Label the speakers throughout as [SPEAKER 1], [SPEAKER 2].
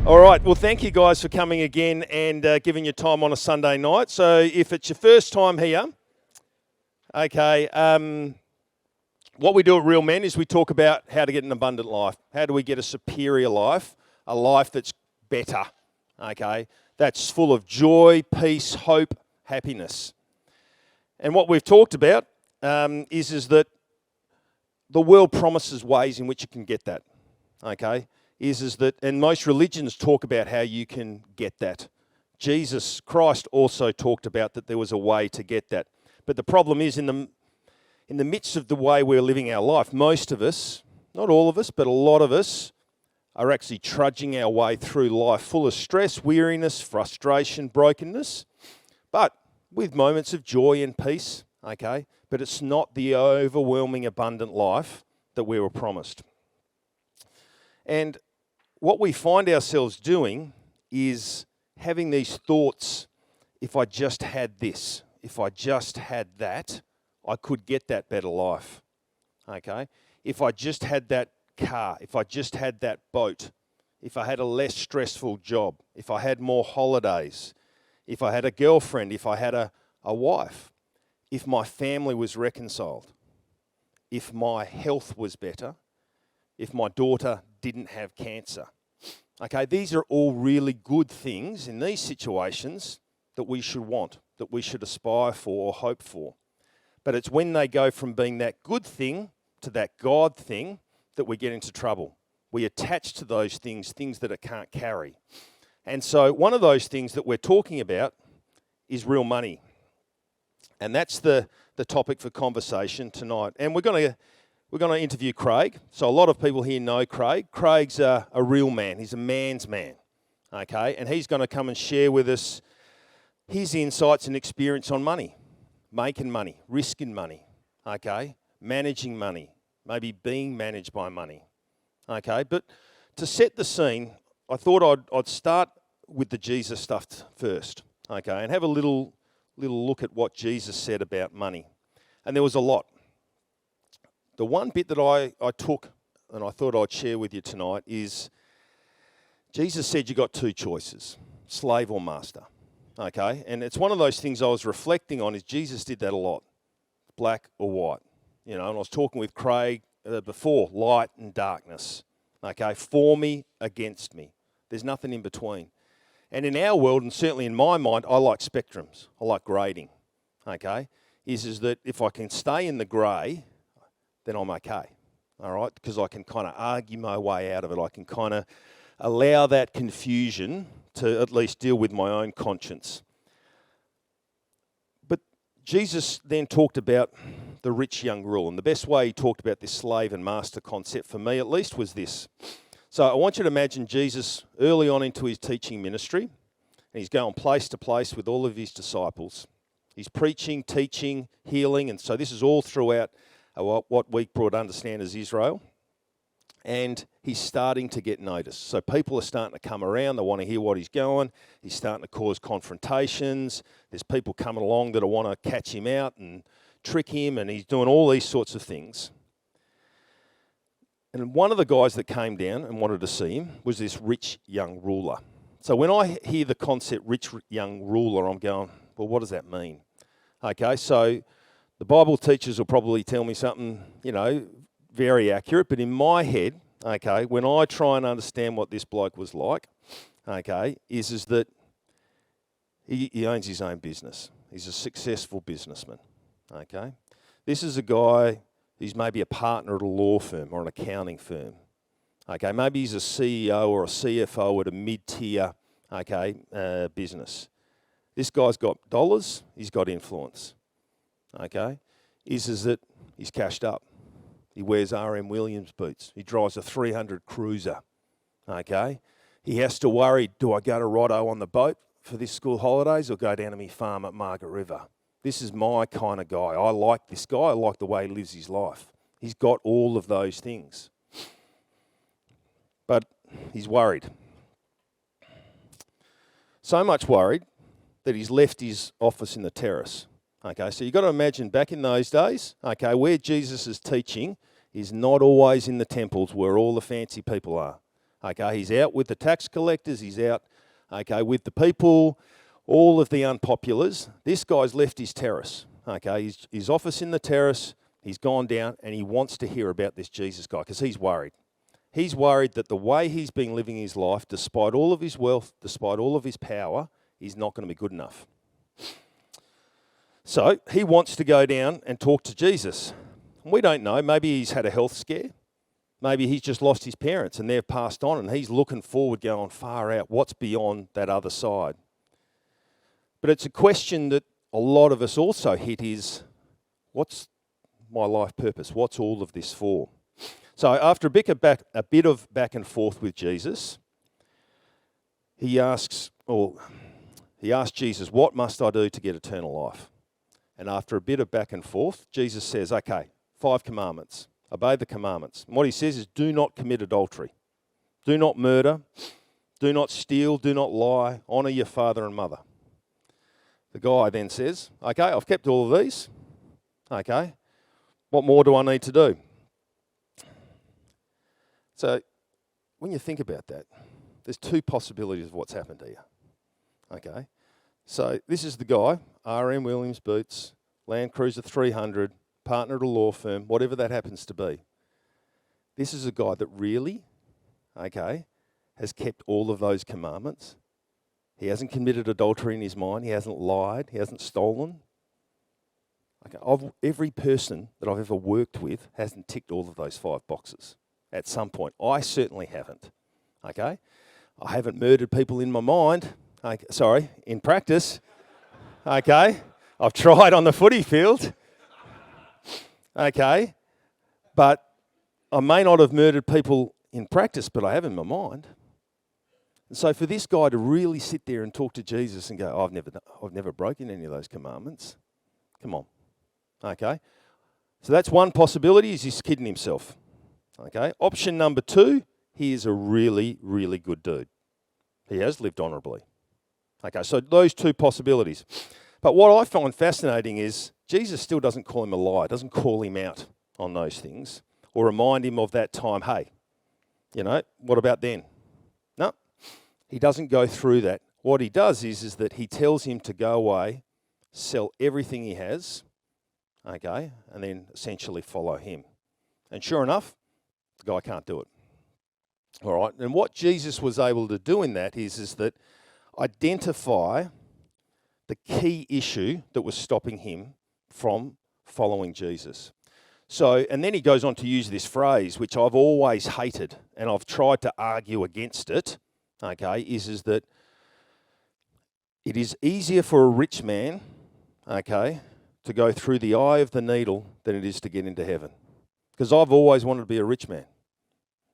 [SPEAKER 1] All right, well, thank you guys for coming again and giving your time on a Sunday night. So if it's your first time here, okay, what we do at Real Men is we talk about how to get an abundant life. How do we get a superior life, a life that's better, okay, that's full of joy, peace, hope, happiness. And what we've talked about is that the world promises ways in which you can get that, okay? Is that, and most religions talk about how you can get that. Jesus Christ also talked about that there was a way to get that. But the problem is in the midst of the way we're living our life, most of us, not all of us, but a lot of us, are actually trudging our way through life full of stress, weariness, frustration, brokenness, but with moments of joy and peace, okay? But it's not the overwhelming, abundant life that we were promised. And what we find ourselves doing is having these thoughts, if I just had this, if I just had that, I could get that better life, okay? If I just had that car, if I just had that boat, if I had a less stressful job, if I had more holidays, if I had a girlfriend, if I had a wife, if my family was reconciled, if my health was better, if my daughter didn't have cancer. Okay, these are all really good things in these situations that we should want, that we should aspire for or hope for. But it's when they go from being that good thing to that God thing that we get into trouble. We attach to those things that it can't carry. And so one of those things that we're talking about is real money. And that's the topic for conversation tonight. And we're going to interview Craig. So a lot of people here know Craig. Craig's a real man. He's a man's man, okay? And he's going to come and share with us his insights and experience on money, making money, risking money, okay? Managing money, maybe being managed by money, okay? But to set the scene, I thought I'd start with the Jesus stuff first, okay? And have a little look at what Jesus said about money. And there was a lot. The one bit that I took and I thought I'd share with you tonight is Jesus said you got two choices, slave or master, okay? And it's one of those things I was reflecting on is Jesus did that a lot, black or white, you know, and I was talking with Craig before, light and darkness, okay, for me, against me. There's nothing in between. And in our world, and certainly in my mind, I like spectrums, I like grading, okay, is that if I can stay in the grey, then I'm okay, all right? Because I can kind of argue my way out of it. I can kind of allow that confusion to at least deal with my own conscience. But Jesus then talked about the rich young ruler, and the best way he talked about this slave and master concept for me at least was this. So I want you to imagine Jesus early on into his teaching ministry, and he's going place to place with all of his disciples. He's preaching, teaching, healing, and so this is all throughout what we brought to understand as Israel, and he's starting to get noticed. So people are starting to come around, they want to hear what he's going, he's starting to cause confrontations, there's people coming along that want to catch him out and trick him, and he's doing all these sorts of things. And one of the guys that came down and wanted to see him was this rich young ruler. So when I hear the concept rich young ruler, I'm going, well, what does that mean? Okay, so the Bible teachers will probably tell me something, you know, very accurate, but in my head, okay, when I try and understand what this bloke was like, okay, is that he owns his own business. He's a successful businessman, okay? This is a guy who's maybe a partner at a law firm or an accounting firm, okay? Maybe he's a CEO or a CFO at a mid-tier, okay, business. This guy's got dollars, he's got influence. Okay, is that he's cashed up. He wears R.M. Williams boots. He drives a 300 cruiser. Okay, he has to worry, do I go to Roto on the boat for this school holidays or go down to my farm at Margaret River? This is my kind of guy. I like this guy. I like the way he lives his life. He's got all of those things. But he's worried. So much worried that he's left his office in the terrace. Okay, so you've got to imagine back in those days, okay, where Jesus is teaching is not always in the temples where all the fancy people are. Okay, he's out with the tax collectors, he's out, okay, with the people, all of the unpopulars. This guy's left his terrace, okay, his office in the terrace, he's gone down and he wants to hear about this Jesus guy because he's worried. He's worried that the way he's been living his life, despite all of his wealth, despite all of his power, is not going to be good enough. So he wants to go down and talk to Jesus. We don't know, maybe he's had a health scare. Maybe he's just lost his parents and they've passed on and he's looking forward, going far out, what's beyond that other side? But it's a question that a lot of us also hit is, what's my life purpose? What's all of this for? So after a bit of back and forth with Jesus, he asks Jesus, what must I do to get eternal life? And after a bit of back and forth, Jesus says, okay, 5 commandments. Obey the commandments. And what he says is, do not commit adultery. Do not murder. Do not steal. Do not lie. Honour your father and mother. The guy then says, okay, I've kept all of these. Okay, what more do I need to do? So when you think about that, there's 2 possibilities of what's happened here. Okay, so this is the guy, R.M. Williams Boots, Land Cruiser 300, partner at a law firm, whatever that happens to be. This is a guy that really, okay, has kept all of those commandments. He hasn't committed adultery in his mind. He hasn't lied. He hasn't stolen. Okay, every person that I've ever worked with hasn't ticked all of those 5 boxes at some point. I certainly haven't. Okay, I haven't murdered people in my mind. In practice. Okay, I've tried on the footy field. Okay, but I may not have murdered people in practice, but I have in my mind. And so for this guy to really sit there and talk to Jesus and go, I've never broken any of those commandments. Come on. Okay, so that's one possibility, is he's kidding himself. Okay, option number 2, he is a really, really good dude. He has lived honourably. Okay, so those 2 possibilities. But what I find fascinating is Jesus still doesn't call him a liar, doesn't call him out on those things or remind him of that time, hey, what about then? No, he doesn't go through that. What he does is that he tells him to go away, sell everything he has, okay, and then essentially follow him. And sure enough, the guy can't do it. All right, and what Jesus was able to do in that is that identify the key issue that was stopping him from following Jesus. So, and then he goes on to use this phrase, which I've always hated, and I've tried to argue against it, okay, is that it is easier for a rich man, okay, to go through the eye of the needle than it is to get into heaven. Because I've always wanted to be a rich man.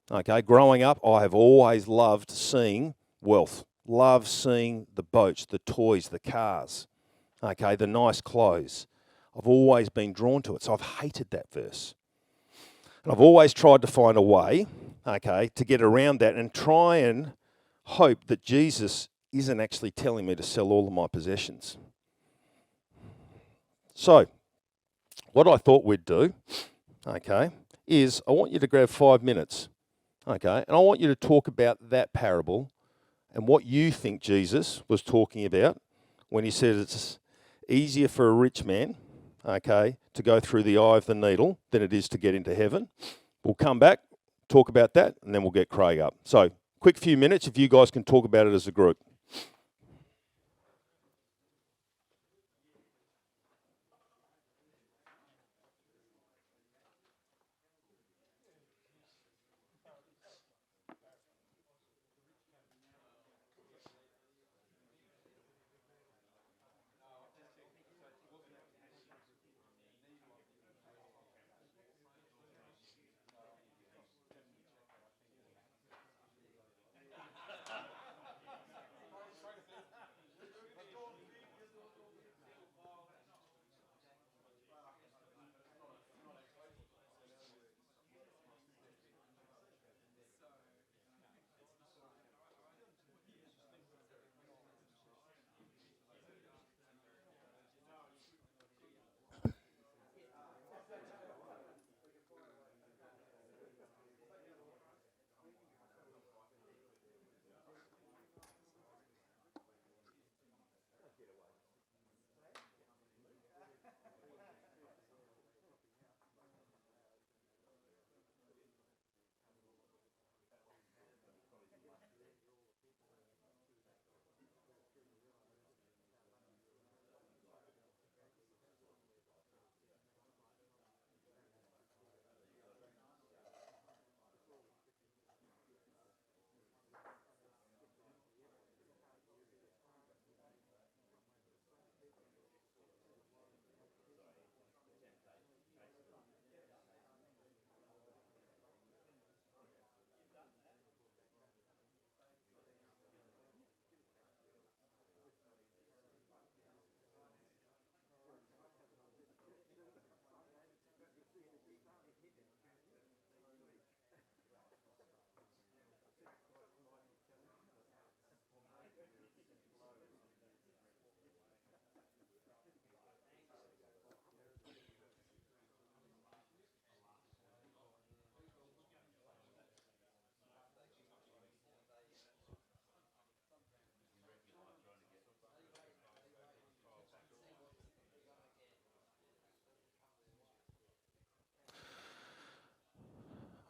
[SPEAKER 1] Okay, growing up, I have always loved seeing wealth. Love seeing the boats, the toys, the cars, okay, the nice clothes. I've always been drawn to it, so I've hated that verse. And I've always tried to find a way, okay, to get around that and try and hope that Jesus isn't actually telling me to sell all of my possessions. So, what I thought we'd do, okay, is I want you to grab 5 minutes, okay, and I want you to talk about that parable and what you think Jesus was talking about when he said it's easier for a rich man, okay, to go through the eye of the needle than it is to get into heaven. We'll come back, talk about that, and then we'll get Craig up. So, quick few minutes if you guys can talk about it as a group.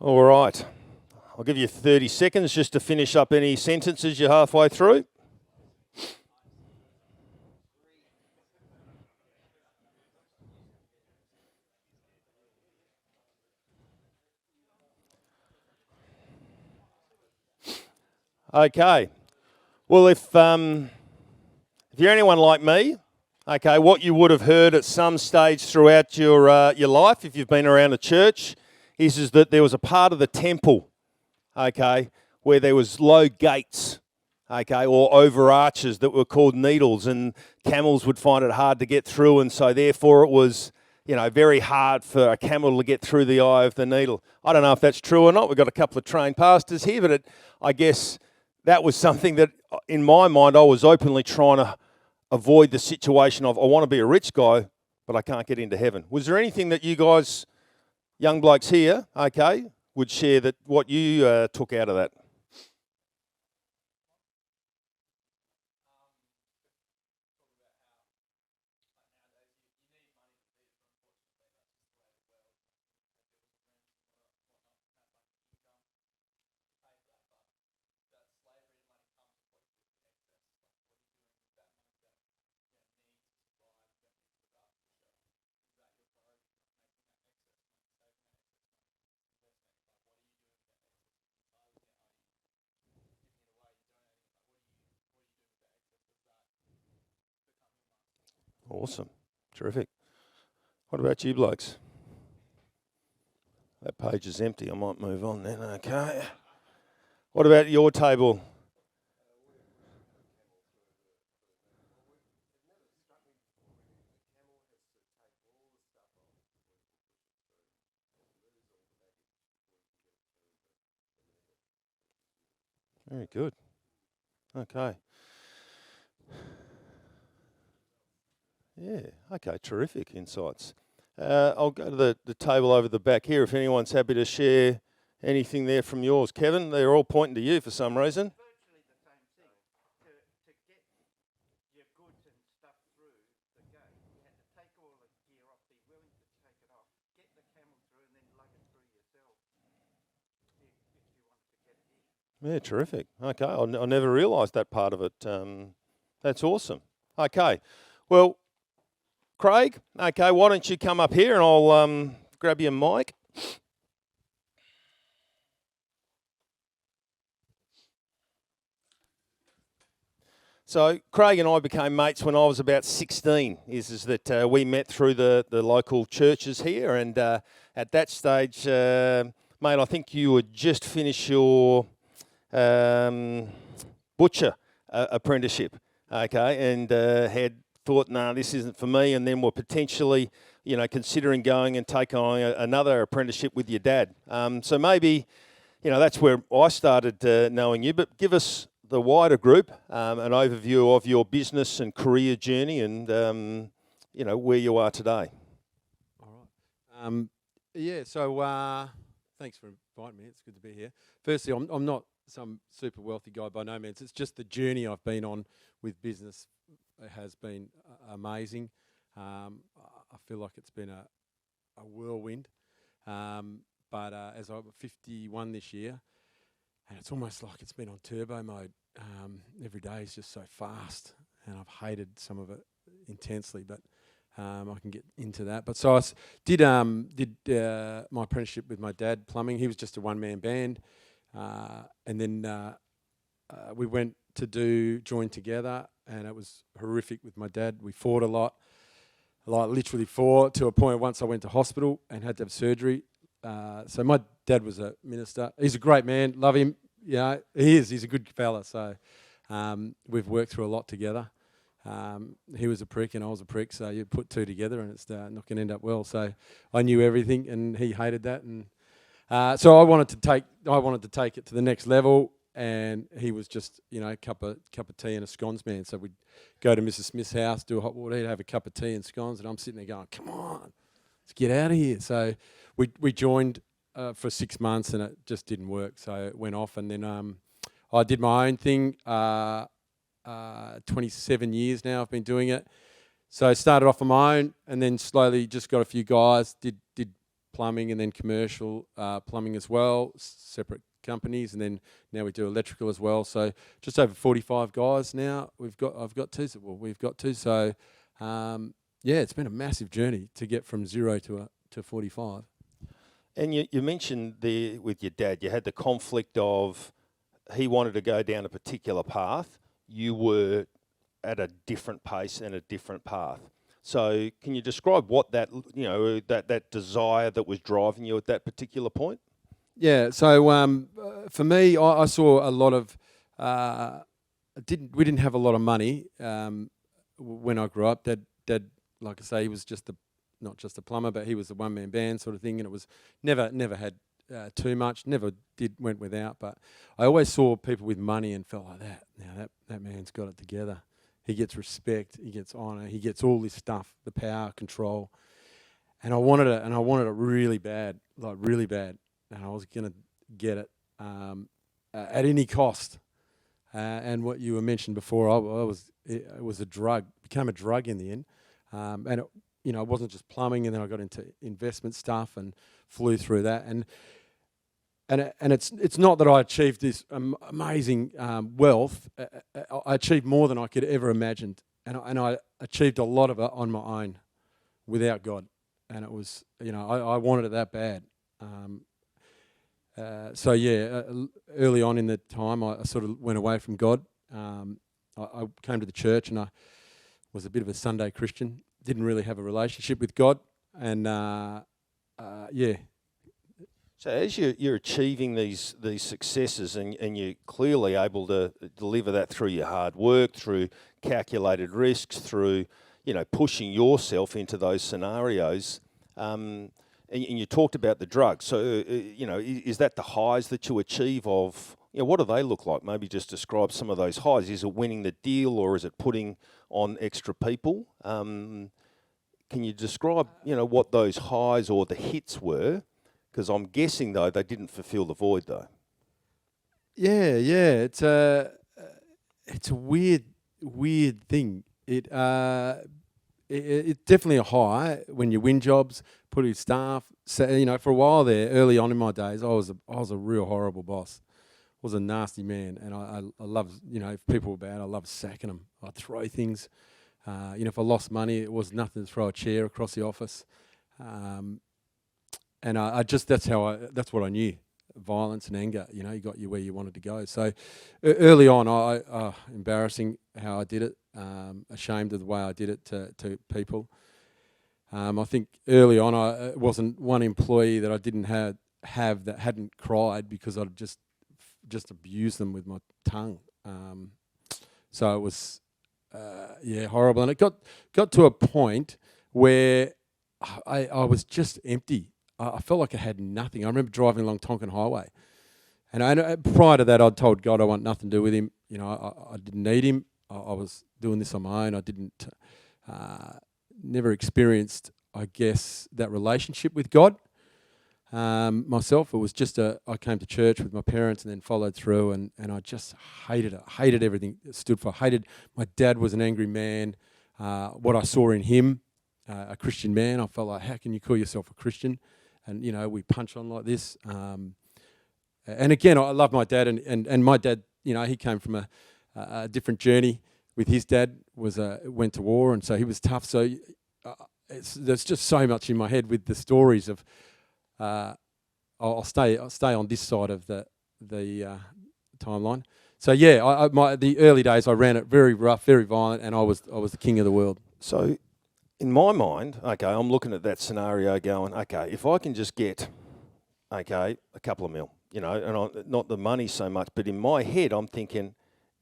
[SPEAKER 1] All right. I'll give you 30 seconds just to finish up any sentences you're halfway through. Okay. Well, if you're anyone like me, okay, what you would have heard at some stage throughout your life, if you've been around a church, is that there was a part of the temple, okay, where there was low gates, okay, or over arches that were called needles, and camels would find it hard to get through, and so therefore it was, very hard for a camel to get through the eye of the needle. I don't know if that's true or not. We've got a couple of trained pastors here, but I guess that was something that, in my mind, I was openly trying to avoid the situation of, I want to be a rich guy, but I can't get into heaven. Was there anything that you guys, young blokes here, okay, would share that what you took out of that? Awesome. Terrific. What about you blokes? That page is empty. I might move on then. Okay. What about your table? Very good. Okay. Yeah. Okay. Terrific insights. I'll go to the table over the back here. If anyone's happy to share anything there from yours, Kevin, they're all pointing to you for some reason.
[SPEAKER 2] Virtually the same thing. To get your goods and stuff through the gate, you had to take all the gear off, be willing to take it off, get the camel through, and then lug it through yourself if you wanted to get it in.
[SPEAKER 1] Yeah, terrific. Okay, I never realised that part of it. That's awesome. Okay, well, Craig, okay, why don't you come up here and I'll grab your mic. So Craig and I became mates when I was about 16. Is that we met through the local churches here, and at that stage, mate, I think you had just finished your butcher apprenticeship, okay, and had thought, nah, this isn't for me, and then were potentially, considering going and taking on another apprenticeship with your dad. So maybe, that's where I started knowing you, but give us the wider group an overview of your business and career journey and, where you are today.
[SPEAKER 3] All right. So thanks for inviting me. It's good to be here. Firstly, I'm not some super wealthy guy by no means. It's just the journey I've been on with business has been amazing. I feel like it's been a whirlwind. But as I'm 51 this year, and it's almost like it's been on turbo mode. Every day is just so fast, and I've hated some of it intensely, but I can get into that. But so I did my apprenticeship with my dad, plumbing. He was just a one-man band. And then we went to join together, and it was horrific with my dad. We fought a lot, like literally fought to a point once I went to hospital and had to have surgery. So my dad was a minister. He's a great man, love him. Yeah, he is. He's a good fella. So we've worked through a lot together. He was a prick and I was a prick, so you put two together and it's not going to end up well. So I knew everything, and he hated that, and so I wanted to take it to the next level. And he was just, a cup of tea and a scones man. So we'd go to Mrs. Smith's house, do a hot water, he'd have a cup of tea and scones, and I'm sitting there going, "Come on, let's get out of here." So we joined for 6 months, and it just didn't work. So it went off, and then I did my own thing. 27 years now I've been doing it. So I started off on my own, and then slowly just got a few guys, did plumbing and then commercial plumbing as well, separate companies, and then now we do electrical as well. So just over 45 guys now. We've got two. So it's been a massive journey to get from 0 to 45.
[SPEAKER 1] And you mentioned there with your dad, you had the conflict of he wanted to go down a particular path. You were at a different pace and a different path. So can you describe what that that desire that was driving you at that particular point?
[SPEAKER 3] Yeah. So for me, I saw a lot of. We didn't have a lot of money when I grew up. Dad, like I say, he was not just a plumber, but he was a one-man band sort of thing, and it was never had too much. Never went without. But I always saw people with money and felt like that. Now that man's got it together. He gets respect. He gets honour. He gets all this stuff, the power, control. And I wanted it really bad, like really bad. And I was going to get it at any cost. And what you were mentioned before, it was a drug, became a drug in the end. And it wasn't just plumbing, and then I got into investment stuff and flew through that. And it's not that I achieved this amazing wealth. I achieved more than I could ever imagined, and I achieved a lot of it on my own, without God. And it was, I wanted it that bad. Early on in the time, I sort of went away from God. I came to the church, and I was a bit of a Sunday Christian. Didn't really have a relationship with God, and
[SPEAKER 1] So as you're achieving these successes and you're clearly able to deliver that through your hard work, through calculated risks, through pushing yourself into those scenarios, and you talked about the drugs. So is that the highs that you achieve of? What do they look like? Maybe just describe some of those highs. Is it winning the deal, or is it putting on extra people? Can you describe what those highs or the hits were? Because I'm guessing, though, they didn't fulfil the void, though.
[SPEAKER 3] Yeah. It's a weird thing. It's definitely a high when you win jobs, put in staff. So, for a while there, early on in my days, I was a real horrible boss. I was a nasty man, and I love, if people were bad, I loved sacking them. I'd throw things. If I lost money, it was nothing to throw a chair across the office. And that's what I knew. Violence and anger, you got you where you wanted to go. So early on, embarrassing how I did it, ashamed of the way I did it to people. I think early on, it wasn't one employee that I didn't have that hadn't cried because I'd just abused them with my tongue. So it was, horrible. And it got to a point where I was just empty. I felt like I had nothing. I remember driving along Tonkin Highway, and prior to that, I'd told God I want nothing to do with him. I didn't need him. I was doing this on my own. I didn't, never experienced, I guess, that relationship with God myself. It was just I came to church with my parents and then followed through, and I just hated it. Hated everything it stood for. Hated my dad was an angry man. What I saw in him, a Christian man, I felt like, how can you call yourself a Christian? And, we punch on like this. And again, I love my dad. And my dad, he came from a different journey with his dad, went to war, and so he was tough. So there's just so much in my head with the stories of, I'll stay on this side of the timeline. So the early days I ran it very rough, very violent, and I was the king of the world.
[SPEAKER 1] So in my mind, okay, I'm looking at that scenario going, okay, if I can just get, okay, a couple of mil, and not the money so much, but in my head I'm thinking,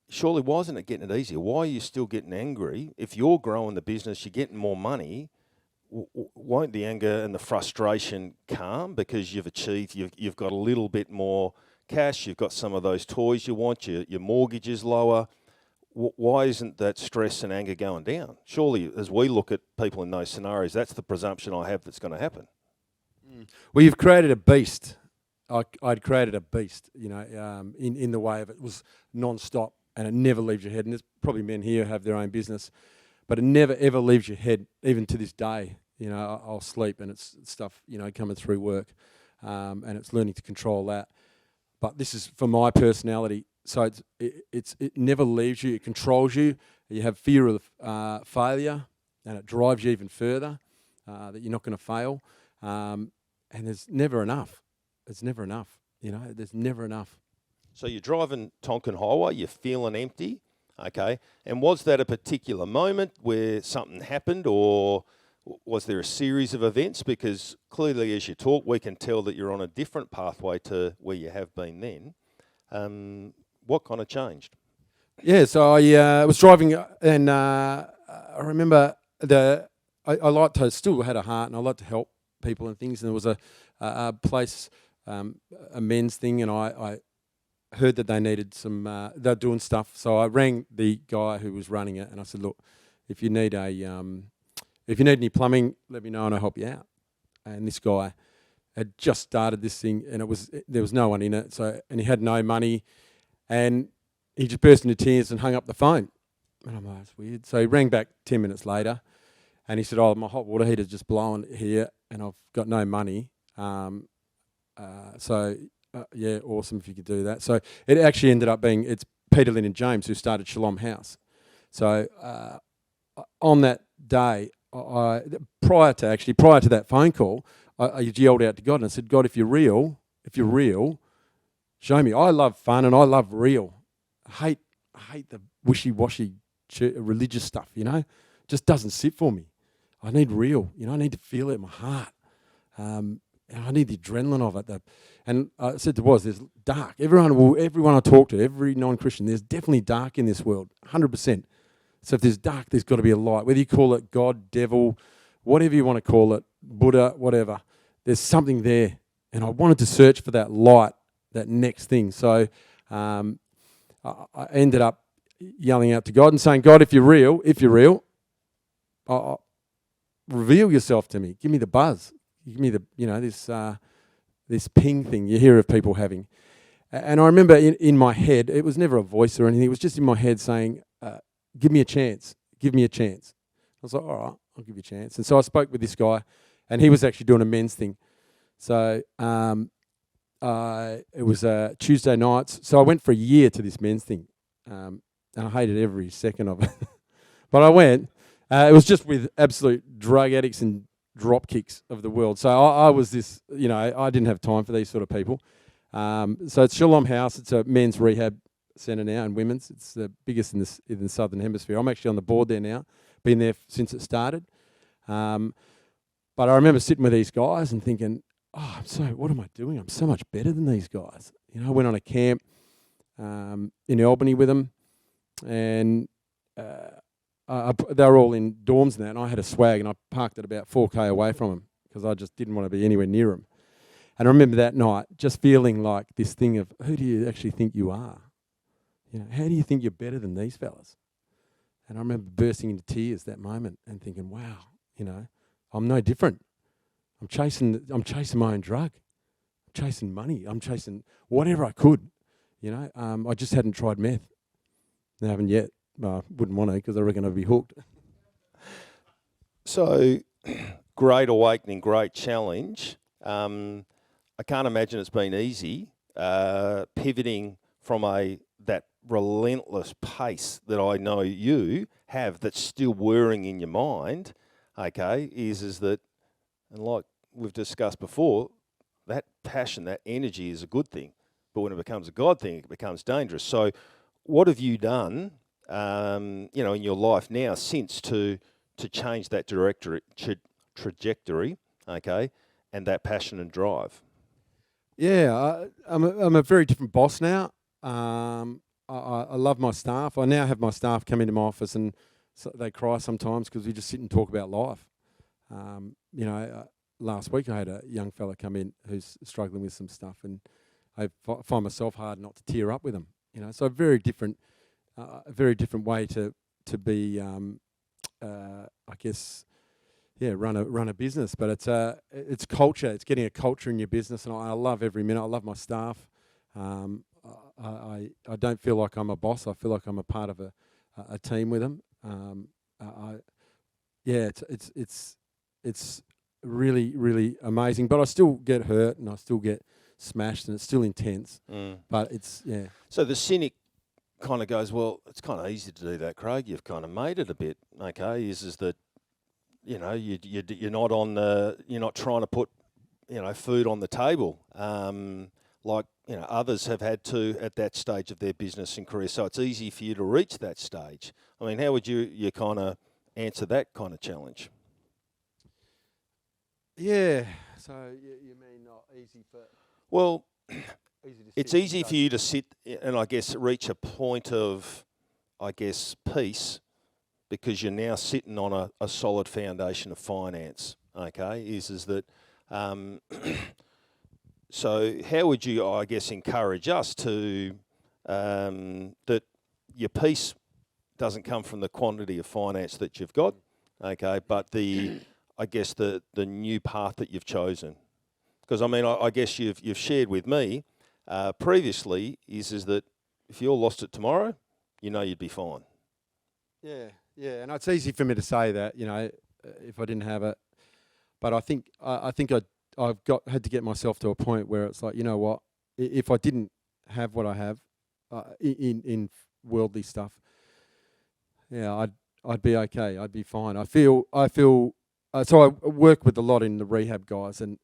[SPEAKER 1] surely why isn't it getting it easier? Why are you still getting angry? If you're growing the business, you're getting more money, won't the anger and the frustration calm because you've achieved, you've got a little bit more cash, you've got some of those toys you want, your mortgage is lower. Why isn't that stress and anger going down? Surely, as we look at people in those scenarios, that's the presumption I have that's going to happen.
[SPEAKER 3] Well, you've created a beast. I'd created a beast, in the way of it was non-stop, and it never leaves your head. And there's probably men here who have their own business, but it never, ever leaves your head, even to this day. You know, I'll sleep and it's stuff, you know, coming through work, and it's learning to control that. But this is for my personality, so it never leaves you. It controls you. You have fear of failure, and it drives you even further that you're not going to fail. And there's never enough. It's never enough. You know, there's never enough.
[SPEAKER 1] So you're driving Tonkin Highway, you're feeling empty, okay? And was that a particular moment where something happened, or was there a series of events? Because clearly, as you talk, we can tell that you're on a different pathway to where you have been then. What kind of changed?
[SPEAKER 3] Yeah, so I was driving, and I remember I like to still had a heart, and I like to help people and things. And there was a place, a men's thing, and I heard that they needed some. They're doing stuff, so I rang the guy who was running it, and I said, "Look, if you need any plumbing, let me know, and I'll help you out." And this guy had just started this thing, and there was no one in it, and he had no money, and he just burst into tears and hung up the phone. And I'm like, that's weird. So he rang back 10 minutes later, and he said, "Oh, my hot water heater's just blowing here, and I've got no money. Yeah, awesome if you could do that." So it actually ended up being, it's Peter, Lynn and James who started Shalom House. So on that day, prior to that phone call, I yelled out to God and I said, "God, if you're real, show me. I love fun and I love real. I hate the wishy-washy religious stuff, you know. Just doesn't sit for me. I need real, you know. I need to feel it in my heart. And I need the adrenaline of it." And I said to Woz, "There's dark. Everyone I talk to, every non-Christian, there's definitely dark in this world, 100%. So if there's dark, there's got to be a light. Whether you call it God, devil, whatever you want to call it, Buddha, whatever, there's something there." And I wanted to search for that light, that next thing. So I ended up yelling out to God and saying, "God, if you're real, reveal yourself to me. Give me the buzz. Give me this ping thing you hear of people having." And I remember in my head, it was never a voice or anything. It was just in my head saying, "Give me a chance. Give me a chance." I was like, "All right, I'll give you a chance." And so I spoke with this guy, and he was actually doing a men's thing. So it was Tuesday nights. So I went for a year to this men's thing. And I hated every second of it. But I went. It was just with absolute drug addicts and drop kicks of the world. So I was this, you know, I didn't have time for these sort of people. So it's Shalom House. It's a men's rehab centre now and women's. It's the biggest in the Southern Hemisphere. I'm actually on the board there now. Been there since it started. But I remember sitting with these guys and thinking, "Oh, what am I doing? I'm so much better than these guys." You know, I went on a camp in Albany with them, and they were all in dorms and that, and I had a swag, and I parked it about 4K away from them because I just didn't want to be anywhere near them. And I remember that night just feeling like this thing of, who do you actually think you are? You know, how do you think you're better than these fellas? And I remember bursting into tears that moment and thinking, wow, you know, I'm no different. I'm chasing my own drug. I'm chasing money. I'm chasing whatever I could. You know, I just hadn't tried meth. I haven't yet. Wouldn't want to because I reckon I'd be hooked.
[SPEAKER 1] So, great awakening, great challenge. I can't imagine it's been easy pivoting from that relentless pace that I know you have that's still whirring in your mind, okay, is that, and like we've discussed before, that passion, that energy is a good thing. But when it becomes a God thing, it becomes dangerous. So what have you done, you know, in your life now since to change that trajectory, okay, and that passion and drive?
[SPEAKER 3] Yeah, I'm a very different boss now. I love my staff. I now have my staff come into my office and they cry sometimes because we just sit and talk about life. You know, last week I had a young fella come in who's struggling with some stuff, and I find myself hard not to tear up with him. You know, so a very different way to be. I guess, yeah, run a business. But it's culture. It's getting a culture in your business, and I love every minute. I love my staff. I don't feel like I'm a boss. I feel like I'm a part of a team with them. It's it's really, really amazing. But I still get hurt and I still get smashed, and it's still intense. But it's
[SPEAKER 1] So the cynic kind of goes, well, it's kind of easy to do that, Craig. You've kind of made it a bit, okay? Is that you're not on you're not trying to put food on the table like others have had to at that stage of their business and career. So it's easy for you to reach that stage. I mean, how would you kind of answer that kind of challenge?
[SPEAKER 3] Yeah. So you mean not easy for?
[SPEAKER 1] Well,
[SPEAKER 3] Easy to
[SPEAKER 1] it's
[SPEAKER 3] sit and
[SPEAKER 1] easy
[SPEAKER 3] go.
[SPEAKER 1] for you to sit and I guess reach a point of, I guess, peace because you're now sitting on a solid foundation of finance. Okay, is that so? How would you, I guess, encourage us to that your peace doesn't come from the quantity of finance that you've got, okay, but I guess the new path that you've chosen. Because I mean, I guess you've shared with me previously is that if you all lost it tomorrow, you'd be fine.
[SPEAKER 3] Yeah, and it's easy for me to say that, if I didn't have it, but I think I've had to get myself to a point where it's like, you know what, if I didn't have what I have in worldly stuff, I'd be okay. I'd be fine. I feel. So I work with a lot in the rehab guys, and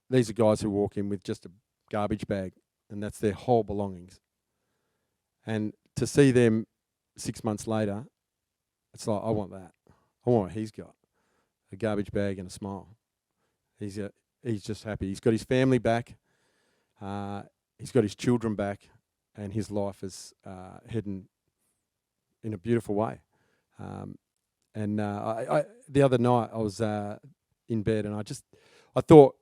[SPEAKER 3] these are guys who walk in with just a garbage bag, and that's their whole belongings. And to see them 6 months later, it's like, I want that. I want what he's got, a garbage bag and a smile. He's just happy. He's got his family back. He's got his children back, and his life is heading in a beautiful way. And I the other night I was in bed, and I thought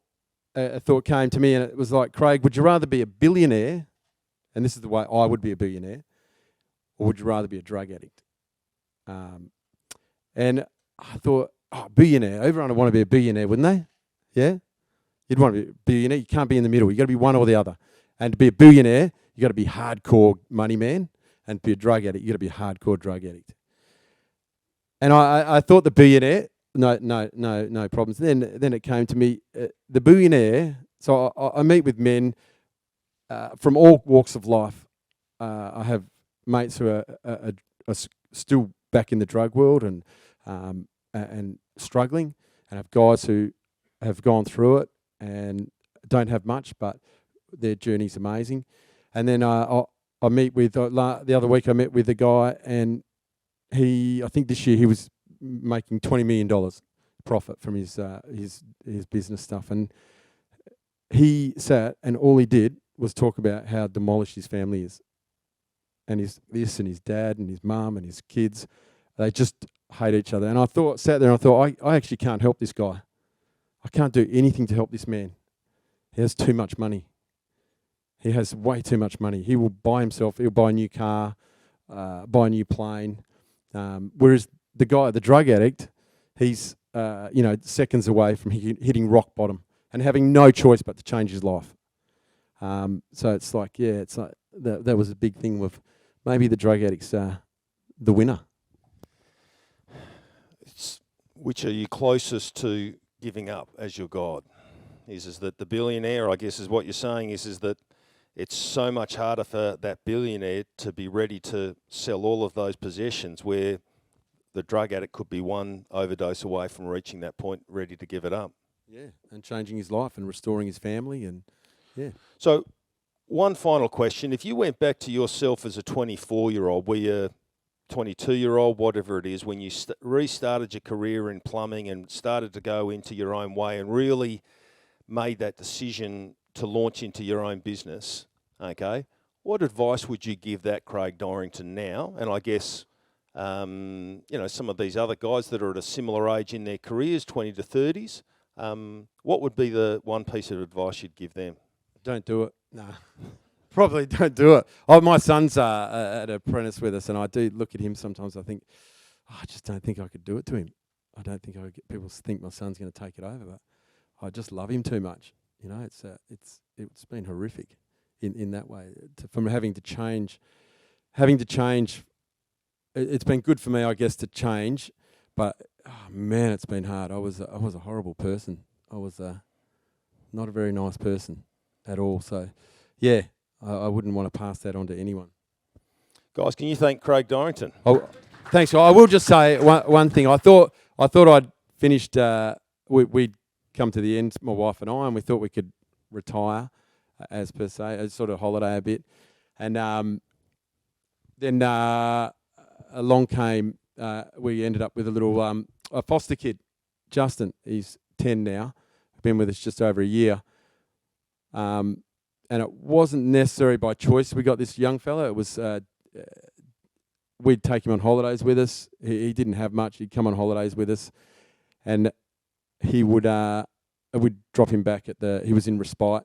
[SPEAKER 3] a thought came to me, and it was like, Craig, would you rather be a billionaire, and this is the way I would be a billionaire, or would you rather be a drug addict? And I thought, billionaire. Everyone would want to be a billionaire, wouldn't they? Yeah? You'd want to be a billionaire. You can't be in the middle. You've got to be one or the other. And to be a billionaire, you've got to be hardcore money man. And to be a drug addict, you've got to be a hardcore drug addict. And I thought the billionaire, no problems. Then it came to me, the billionaire. So I meet with men from all walks of life. I have mates who are still back in the drug world and struggling, and have guys who have gone through it and don't have much, but their journey's amazing. And then I meet with the other week I met with a guy, and I think this year he was making $20 million profit from his business stuff, and he sat and all he did was talk about how demolished his family is, and his dad and his mum and his kids, they just hate each other. And I sat there and I thought, I actually can't help this guy. I can't do anything to help this man. He has too much money. He has way too much money. He will buy himself. He'll buy a new car, buy a new plane. Whereas the guy, the drug addict, he's seconds away from hitting rock bottom and having no choice but to change his life. So it's like, that was a big thing with maybe the drug addict's the winner.
[SPEAKER 1] Which are you closest to giving up as your God? Is that the billionaire, I guess, is what you're saying, is that it's so much harder for that billionaire to be ready to sell all of those possessions, where the drug addict could be one overdose away from reaching that point, ready to give it up.
[SPEAKER 3] Yeah, and changing his life and restoring his family, and yeah.
[SPEAKER 1] So, one final question. If you went back to yourself as a 24-year-old, were you 22-year-old, whatever it is, when you restarted your career in plumbing and started to go into your own way and really made that decision to launch into your own business, okay, what advice would you give that Craig Dorrington now? And I guess, some of these other guys that are at a similar age in their careers, 20 to 30s, what would be the one piece of advice you'd give them?
[SPEAKER 3] Don't do it. Nah. Probably don't do it. Oh, my son's at apprentice with us, and I do look at him sometimes. I think, I just don't think I could do it to him. I don't think I would get people think my son's going to take it over, but I just love him too much. It's been horrific in that way. From having to change. It's been good for me, I guess, to change, but oh man, it's been hard. I was a horrible person. I was not a very nice person at all. So, yeah, I wouldn't want to pass that on to anyone.
[SPEAKER 1] Guys, can you thank Craig Dorrington?
[SPEAKER 3] Oh, thanks. I will just say one thing. I thought I'd finished. We'd come to the end, my wife and I, and we thought we could retire, as per se, as sort of holiday a bit. And then along came. We ended up with a little a foster kid, Justin. He's 10 now. Been with us just over a year. And it wasn't necessary by choice. We got this young fella. It was. We'd take him on holidays with us. He didn't have much. He'd come on holidays with us, and he would we'd drop him back at the. He was in respite,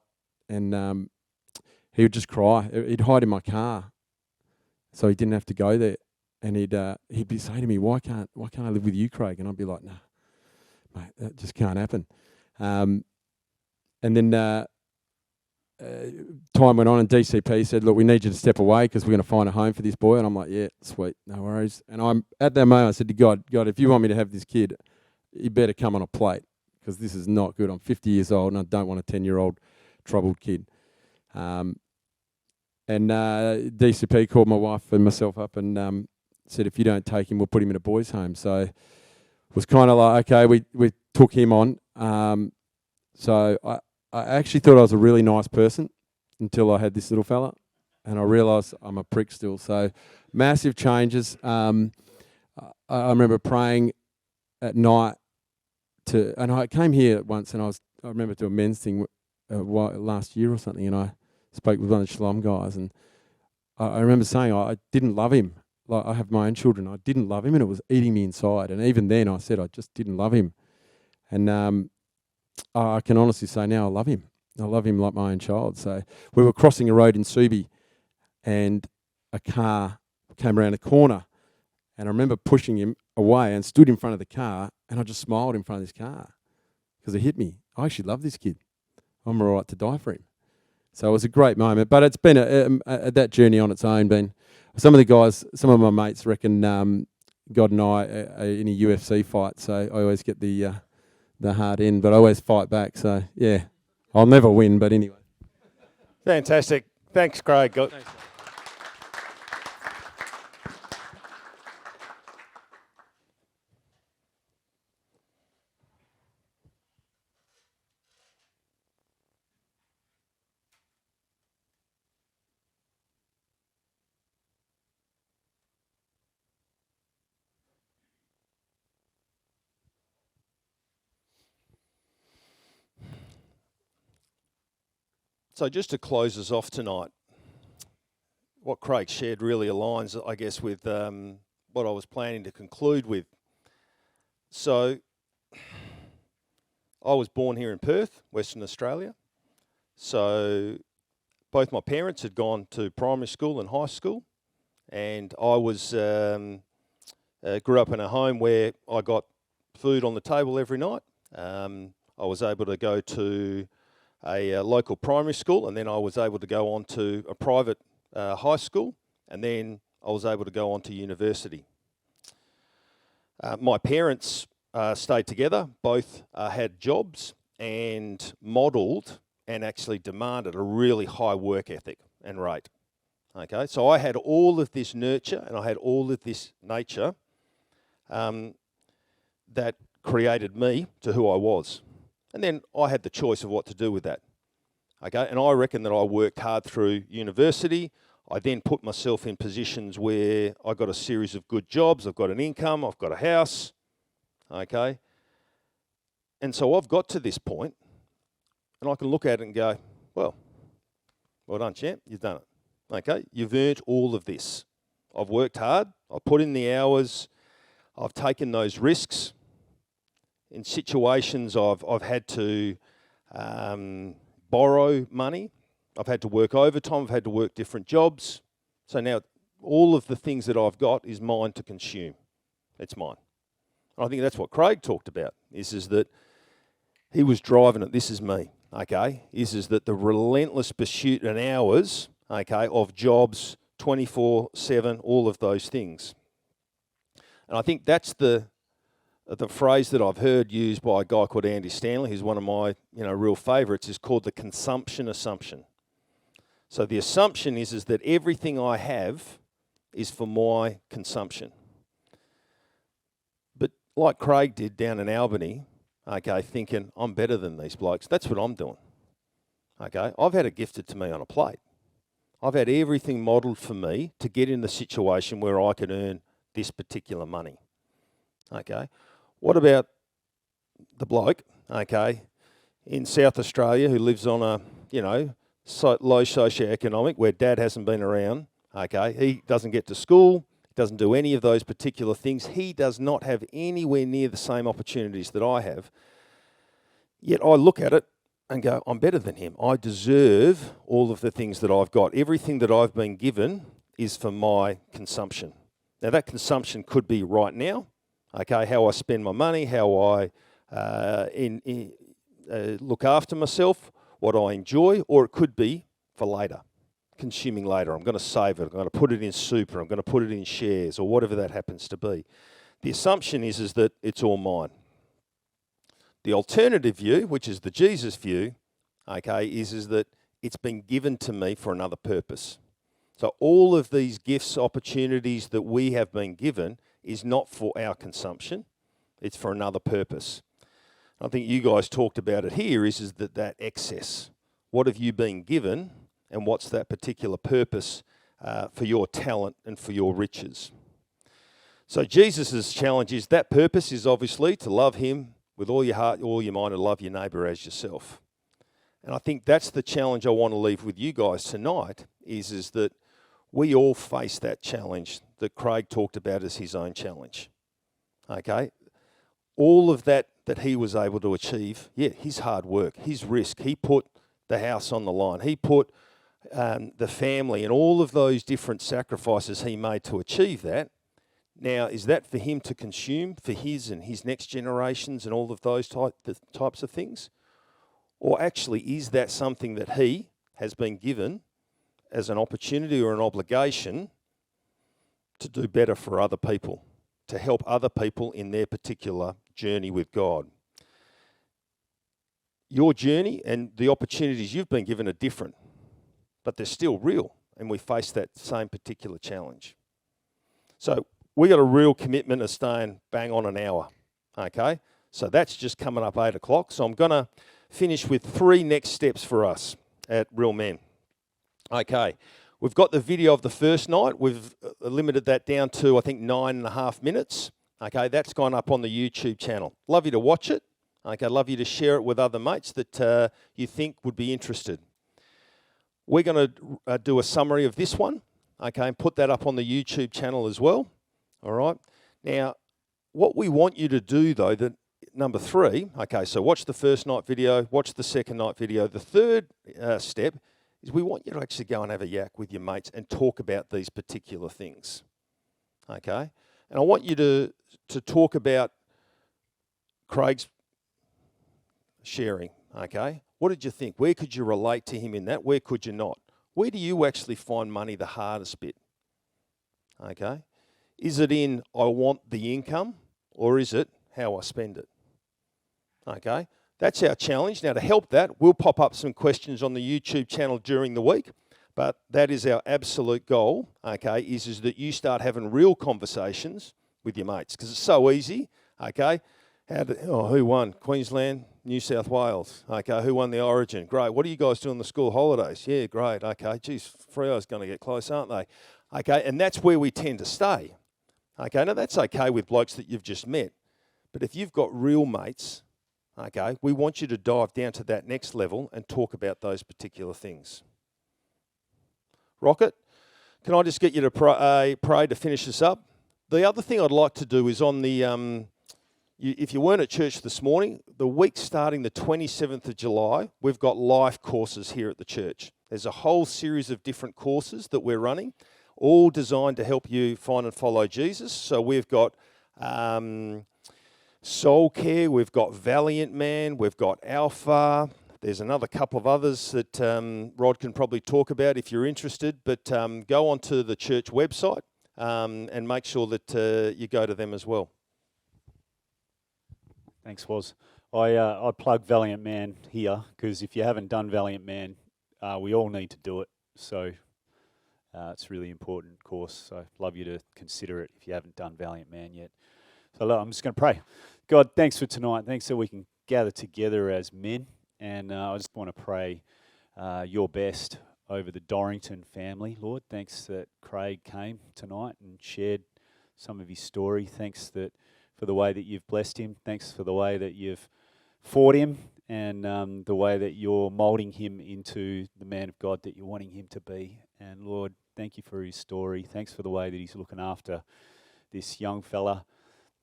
[SPEAKER 3] and he would just cry. He'd hide in my car, so he didn't have to go there. And he'd be saying to me, "Why can't I live with you, Craig?" And I'd be like, "Nah, mate, that just can't happen." And then. Time went on and DCP said, "Look, we need you to step away because we're going to find a home for this boy." And I'm like, "Yeah, sweet, no worries." And I'm at that moment, I said to God, if you want me to have this kid, you better come on a plate because this is not good. I'm 50 years old and I don't want a 10-year-old troubled kid. And DCP called my wife and myself up and said, "If you don't take him, we'll put him in a boys' home." So it was kind of like, okay, we took him on. So I actually thought I was a really nice person until I had this little fella, and I realised I'm a prick still. So massive changes. I remember praying at night and I came here once, and I remember to a men's thing last year or something, and I spoke with one of the Shalom guys, and I remember saying I didn't love him. Like, I have my own children. I didn't love him, and it was eating me inside. And even then I said I just didn't love him. And I can honestly say now I love him. I love him like my own child. So we were crossing a road in Subi, and a car came around a corner, and I remember pushing him away and stood in front of the car, and I just smiled in front of this car because it hit me. I actually love this kid. I'm all right to die for him. So it was a great moment. But it's been that journey on its own. Some of the guys, some of my mates reckon God and I are in a UFC fight, so I always get the hard end, but I always fight back. So, yeah, I'll never win, but anyway.
[SPEAKER 1] Fantastic. Thanks, Craig.
[SPEAKER 3] Thanks.
[SPEAKER 1] So just to close us off tonight, what Craig shared really aligns, I guess, with what I was planning to conclude with. So I was born here in Perth, Western Australia. So both my parents had gone to primary school and high school, and I was grew up in a home where I got food on the table every night. I was able to go to a local primary school, and then I was able to go on to a private high school, and then I was able to go on to university. My parents stayed together, both had jobs, and modelled and actually demanded a really high work ethic and rate. Okay, so I had all of this nurture and I had all of this nature that created me to who I was. And then I had the choice of what to do with that. Okay, and I reckon that I worked hard through university. I then put myself in positions where I got a series of good jobs, I've got an income, I've got a house. Okay, and so I've got to this point, and I can look at it and go, well done, champ, you've done it. Okay, you've earned all of this. I've worked hard, I've put in the hours, I've taken those risks. In situations I've had to borrow money, I've had to work overtime, I've had to work different jobs. So now all of the things that I've got is mine to consume. It's mine. And I think that's what Craig talked about, is that he was driving it, this is me, okay, is that the relentless pursuit and hours, okay, of jobs, 24/7, all of those things. And I think that's the the phrase that I've heard used by a guy called Andy Stanley, who's one of my real favourites, is called the consumption assumption. So the assumption is that everything I have is for my consumption. But like Craig did down in Albany, okay, thinking I'm better than these blokes, that's what I'm doing. Okay, I've had it gifted to me on a plate. I've had everything modelled for me to get in the situation where I can earn this particular money. Okay, what about the bloke, in South Australia who lives on a, low socioeconomic, where dad hasn't been around, he doesn't get to school, doesn't do any of those particular things. He does not have anywhere near the same opportunities that I have. Yet I look at it and go, I'm better than him. I deserve all of the things that I've got. Everything that I've been given is for my consumption. Now that consumption could be right now, how I spend my money, how I look after myself, what I enjoy, or it could be for later, consuming later. I'm going to save it, I'm going to put it in super, I'm going to put it in shares, or whatever that happens to be. The assumption is that it's all mine. The alternative view, which is the Jesus view, is that it's been given to me for another purpose. So all of these gifts, opportunities that we have been given is not for our consumption, it's for another purpose. I think you guys talked about it here, is that excess. What have you been given, and what's that particular purpose for your talent and for your riches? So Jesus' challenge is, that purpose is obviously to love him with all your heart, all your mind, and love your neighbour as yourself. And I think that's the challenge I want to leave with you guys tonight, is that we all face that challenge that Craig talked about as his own challenge. All of that he was able to achieve, his hard work, his risk. He put the house on the line. He put the family and all of those different sacrifices he made to achieve that. Now, is that for him to consume for his and his next generations and all of those types of things? Or actually, is that something that he has been given as an opportunity or an obligation to do better for other people, to help other people in their particular journey with God? Your journey and the opportunities you've been given are different, but they're still real, and we face that same particular challenge. So we got a real commitment of staying bang on an hour, So that's just coming up 8 o'clock. So I'm going to finish with 3 next steps for us at Real Men. We've got the video of the first night. We've limited that down to, I think, 9.5 minutes. That's gone up on the YouTube channel. Love you to watch it. Love you to share it with other mates that you think would be interested. We're going to do a summary of this one, and put that up on the YouTube channel as well. All right. Now, what we want you to do, though, that number 3, so watch the first night video, watch the second night video. The third step is we want you to actually go and have a yak with your mates and talk about these particular things. And I want you to talk about Craig's sharing. What did you think? Where could you relate to him in that? Where could you not? Where do you actually find money the hardest bit? Is it in I want the income, or is it how I spend it? That's our challenge. Now, to help that, we'll pop up some questions on the YouTube channel during the week, but that is our absolute goal, is that you start having real conversations with your mates, because it's so easy, who won? Queensland, New South Wales, who won the Origin? Great. What are you guys doing on the school holidays? Yeah, great, geez, Freo's going to get close, aren't they? And that's where we tend to stay. Now that's okay with blokes that you've just met, but if you've got real mates, we want you to dive down to that next level and talk about those particular things. Rocket, can I just get you to pray to finish this up? The other thing I'd like to do is on the, if you weren't at church this morning, the week starting the 27th of July, we've got life courses here at the church. There's a whole series of different courses that we're running, all designed to help you find and follow Jesus. So we've got Soul Care, we've got Valiant Man, we've got Alpha. There's another couple of others that Rod can probably talk about if you're interested. But go onto the church website and make sure that you go to them as well.
[SPEAKER 4] Thanks, Woz. I plug Valiant Man here because if you haven't done Valiant Man, we all need to do it. So it's a really important course. So I'd love you to consider it if you haven't done Valiant Man yet. So look, I'm just going to pray. God, thanks for tonight. Thanks that we can gather together as men. And I just want to pray your best over the Dorrington family, Lord. Thanks that Craig came tonight and shared some of his story. Thanks for the way that you've blessed him. Thanks for the way that you've fought him and the way that you're moulding him into the man of God that you're wanting him to be. And Lord, thank you for his story. Thanks for the way that he's looking after this young fella.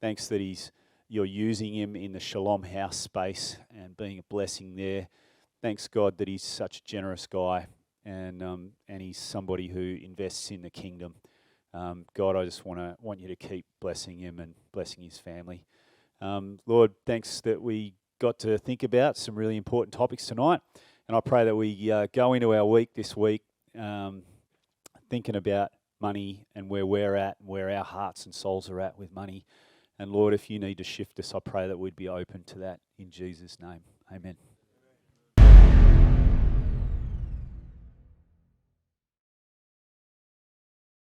[SPEAKER 4] Thanks that you're using him in the Shalom House space and being a blessing there. Thanks, God, that he's such a generous guy and he's somebody who invests in the kingdom. God, I just want you to keep blessing him and blessing his family. Lord, thanks that we got to think about some really important topics tonight. And I pray that we go into our week this week thinking about money and where we're at and where our hearts and souls are at with money. And Lord, if you need to shift us, I pray that we'd be open to that in Jesus' name. Amen.